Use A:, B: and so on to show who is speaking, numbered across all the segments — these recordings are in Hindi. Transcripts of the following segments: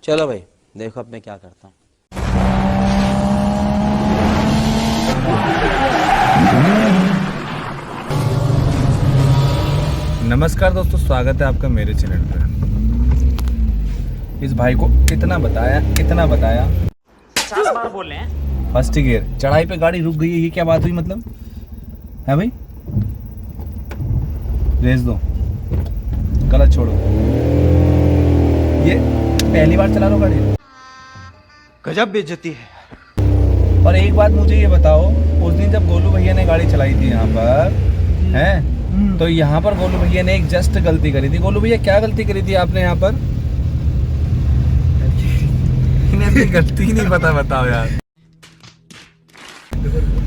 A: चलो भाई देखो अब मैं क्या करता हूँ।
B: नमस्कार दोस्तों, स्वागत है आपका मेरे चैनल पर। इस भाई को इतना बताया
C: 50 बार बोले हैं।
B: फर्स्ट गियर चढ़ाई पे गाड़ी रुक गई है, ये क्या बात हुई? मतलब है भाई, रेस दो, गलत छोड़ो। ये पहली बार चला रहा गाड़ी?
A: गजब बेइज्जती है।
B: और एक बात मुझे ये बताओ, उस दिन जब गोलू भैया ने गाड़ी चलाई थी यहाँ पर, हैं, तो यहाँ पर गोलू भैया ने एक जस्ट गलती करी थी। गोलू भैया क्या गलती करी थी आपने यहाँ पर? इन्हें गलती ही नहीं पता, बताओ यार।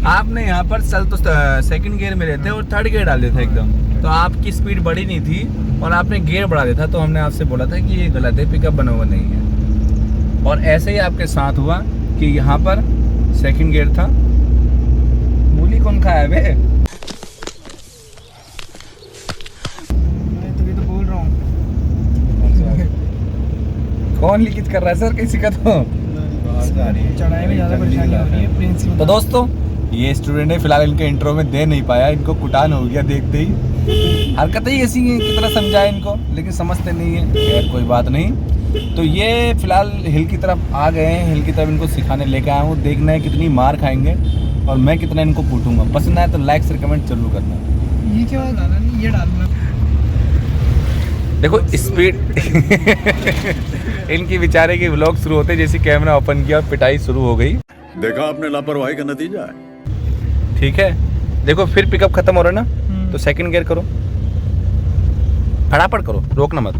B: आपने यहाँ पर चल तो सेकंड गियर में रहते और थर्ड गियर डाल देते एकदम, तो आपकी स्पीड बढ़ी नहीं थी और आपने गियर बढ़ा देता। तो हमने आपसे बोला था कि ये गलत है, पिकअप बना हुआ नहीं है। और ऐसे ही आपके साथ हुआ कि यहाँ पर सेकंड गियर था। मूली कौन खाया बे?
D: मैं तभी तो बोल रहा हूँ।
B: कौन लीकेज कर रहा है सर किसी का? तो
D: चढ़ाई में ज़्यादा परेशानी हो रही है प्रिंसिपल।
B: तो दोस्तों, ये स्टूडेंट है, फिलहाल इनके इंट्रो में दे नहीं पाया, इनको कुटान हो गया देखते ही। हरकतें ही ऐसी हैं, कितना समझाए इनको, लेकिन समझते नहीं है। खैर कोई बात नहीं। तो ये फिलहाल हिल की तरफ आ गए हैं, हिल की तरफ इनको सिखाने लेके आया हूँ। देखना है कितनी मार खाएंगे और मैं कितना इनको कूटूंगा। पसंद आए तो लाइक से कमेंट जरूर करना।
D: ये क्या डाला नहीं, ये डालना।
B: देखो स्पीड इनकी बेचारे की व्लॉग शुरू होते जैसे कैमरा ओपन किया और पिटाई शुरू हो गई।
E: देखा आपने लापरवाही का नतीजा है।
B: ठीक है, देखो फिर पिकअप खत्म हो रहा है ना, तो सेकंड गियर करो, फटाफट करो, रोकना मत।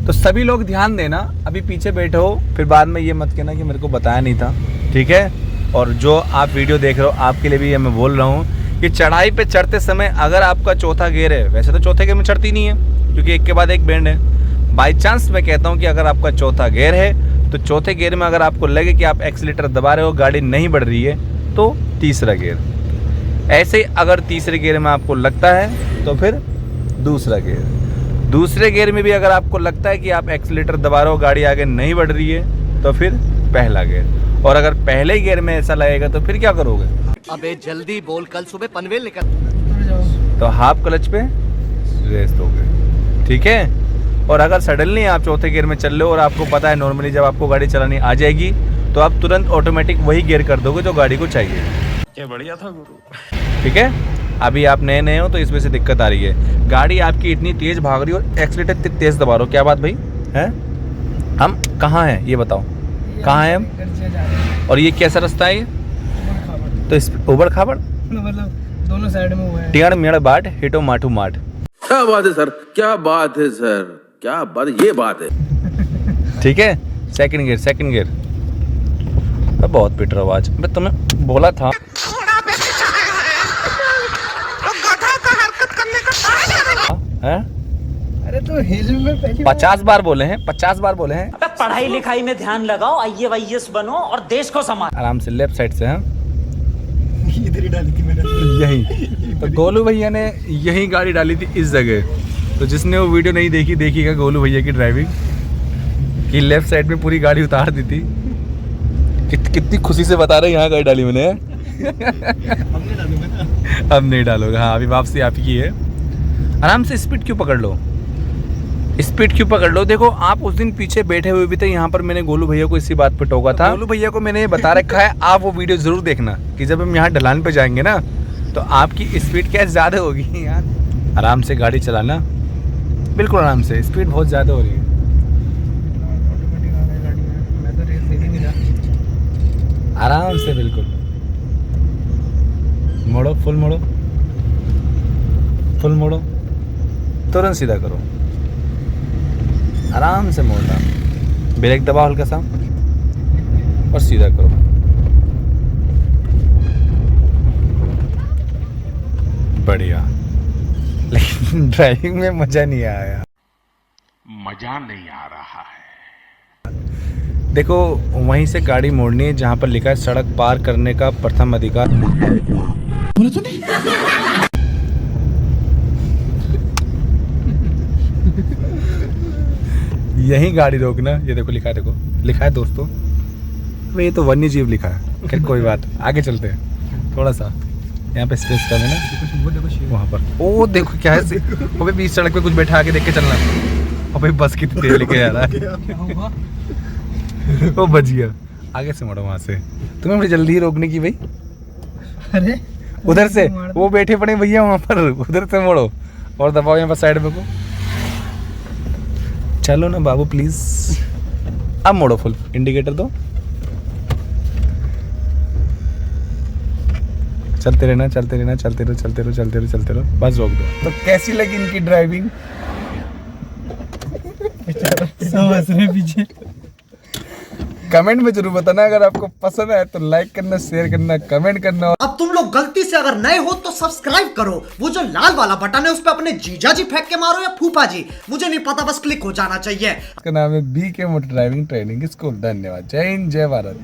B: तो सभी लोग ध्यान देना, अभी पीछे बैठे हो, फिर बाद में ये मत कहना कि मेरे को बताया नहीं था, ठीक है? और जो आप वीडियो देख रहे हो, आपके लिए भी ये मैं बोल रहा हूँ कि चढ़ाई पे चढ़ते समय अगर आपका चौथा गियर है, वैसे तो चौथे गियर में चढ़ती नहीं है क्योंकि एक के बाद एक बैंड है। बाई चांस मैं कहता हूँ कि अगर आपका चौथा गियर है तो चौथे गियर में अगर आपको लगे कि आप एक्सीलेटर दबा रहे हो, गाड़ी नहीं बढ़ रही है, तो तीसरा गियर। ऐसे ही अगर तीसरे गियर में आपको लगता है तो फिर दूसरा गियर। दूसरे गियर में भी अगर आपको लगता है कि आप एक्सीलेटर दबा रहे हो, गाड़ी आगे नहीं बढ़ रही है, तो फिर पहला गियर। और अगर पहले गियर में ऐसा लगेगा तो फिर क्या करोगे?
A: अबे जल्दी बोल, कल सुबह पनवेल निकल।
B: तो हाफ क्लच पे रेस दोगे, ठीक है? और अगर सडनली आप चौथे गियर में चल रहे हो और आपको पता है नॉर्मली जब आपको गाड़ी चलानी आ जाएगी तो आप तुरंत ऑटोमेटिक वही गियर कर दोगे जो गाड़ी को चाहिए।
C: क्या बढ़िया था गुरु।
B: ठीक है, अभी आप नए नए हो तो इस वजह से दिक्कत आ रही है। गाड़ी आपकी इतनी तेज भाग रही हो, एक्सीलेटर तेज दबा रहे हो, क्या बात भाई है? हम कहाँ हैं ये बताओ, कहाँ हैं हम? और ये कैसा रास्ता है ये? तो इस उबड़ खाबड़,
D: मतलब दोनों साइड में हुआ है।
B: टियाड़ मेड़ बाट हिटो माठू माठ।
E: क्या बात है सर, क्या बात है सर, क्या बात, ये बात है।
B: ठीक है, सेकंड गियर, सेकंड गियर। बहुत पिट रहा आवाज, मैं तुम्हें बोला था। हैं?
D: अरे तो हिल में पहली
B: 50 बार बोले हैं, 50 बार बोले हैं।
C: अबे पढ़ाई लिखाई में ध्यान लगाओ, IAS बनो और देश को संभालो।
B: आराम से लेफ्ट साइड से। हाँ,
D: इधर ही डाली थी मैंने।
B: यही तो गोलू भैया ने यही गाड़ी डाली थी इस जगह। तो जिसने वो वीडियो नहीं देखी, देखिएगा गोलू भैया की ड्राइविंग कि लेफ्ट साइड में पूरी गाड़ी उतार दी थी। कितनी खुशी से बता रहे यहाँ गाड़ी डाली मैंने। अब नहीं डालोगे? हाँ, अभी वापसी आपकी है। आराम से स्पीड क्यों पकड़ लो, स्पीड क्यों पकड़ लो। देखो आप उस दिन पीछे बैठे हुए भी थे, यहाँ पर मैंने गोलू भैया को इसी बात पे टोका था। गोलू भैया को मैंने ये बता रखा है, आप वो वीडियो जरूर देखना कि जब हम यहाँ ढलान पे जाएंगे ना तो आपकी स्पीड क्या ज़्यादा होगी यार। आराम से गाड़ी चलाना, बिल्कुल आराम से, स्पीड बहुत ज़्यादा हो रही है।
D: ऑटोमेटिक आ गई गाड़ी में, मैं तो रेस दे ही नहीं रहा।
B: आराम से बिल्कुल मोड़ो, फुल मोड़ो, फुल मोड़ो, तुरंत सीधा करो, आराम से मोड़ना, ब्रेक दबाओ हल्का सा और सीधा करो। बढ़िया, लेकिन ड्राइविंग में मजा नहीं आया।
F: मजा नहीं आ रहा है।
B: देखो वहीं से गाड़ी मोड़नी है जहाँ पर लिखा है सड़क पार करने का प्रथम अधिकार। यही गाड़ी रोकना। ये देखो लिखा है, देखो लिखा है दोस्तों, अबे ये तो वन्य जीव लिखा है। खैर कोई बात, आगे चलते हैं थोड़ा सा, यहाँ पे स्पेस कम है ना,
D: वो देखो शेर।
B: वहाँ पर। ओ देखो क्या है, अबे बीच सड़क पे कुछ बैठा के देख के चलना। अबे बस कितनी तेज लेके जा रहा है।
D: क्या हुआ?
B: वो बच गया। आगे से मुड़ो वहाँ से, तुम्हें बड़ी जल्दी रोकने की भाई।
D: अरे
B: उधर से वो बैठे पड़े भैया वहाँ पर, उधर से मोड़ो और दबाओ यहाँ पर साइड में को। चलो ना बाबू प्लीज, अब मोड़ो, फुल इंडिकेटर दो। चलते रहना, चलते रहना, चलते रहो, चलते रहो, चलते रहो, चलते रहो, बस रोक दो। तो कैसी लगी इनकी ड्राइविंग?
D: सब हंस रहे पीछे।
B: कमेंट में जरूर बताना, अगर आपको पसंद आए तो लाइक करना, शेयर करना, कमेंट करना।
A: अब तुम लोग गलती से अगर नए हो तो सब्सक्राइब करो, वो जो लाल वाला बटन है उस पर अपने जीजा जी फेंक के मारो या फूफा जी, मुझे नहीं पता, बस क्लिक हो जाना चाहिए।
B: इसका नाम है BK motor driving training school. धन्यवाद। जय हिंद, जय भारत।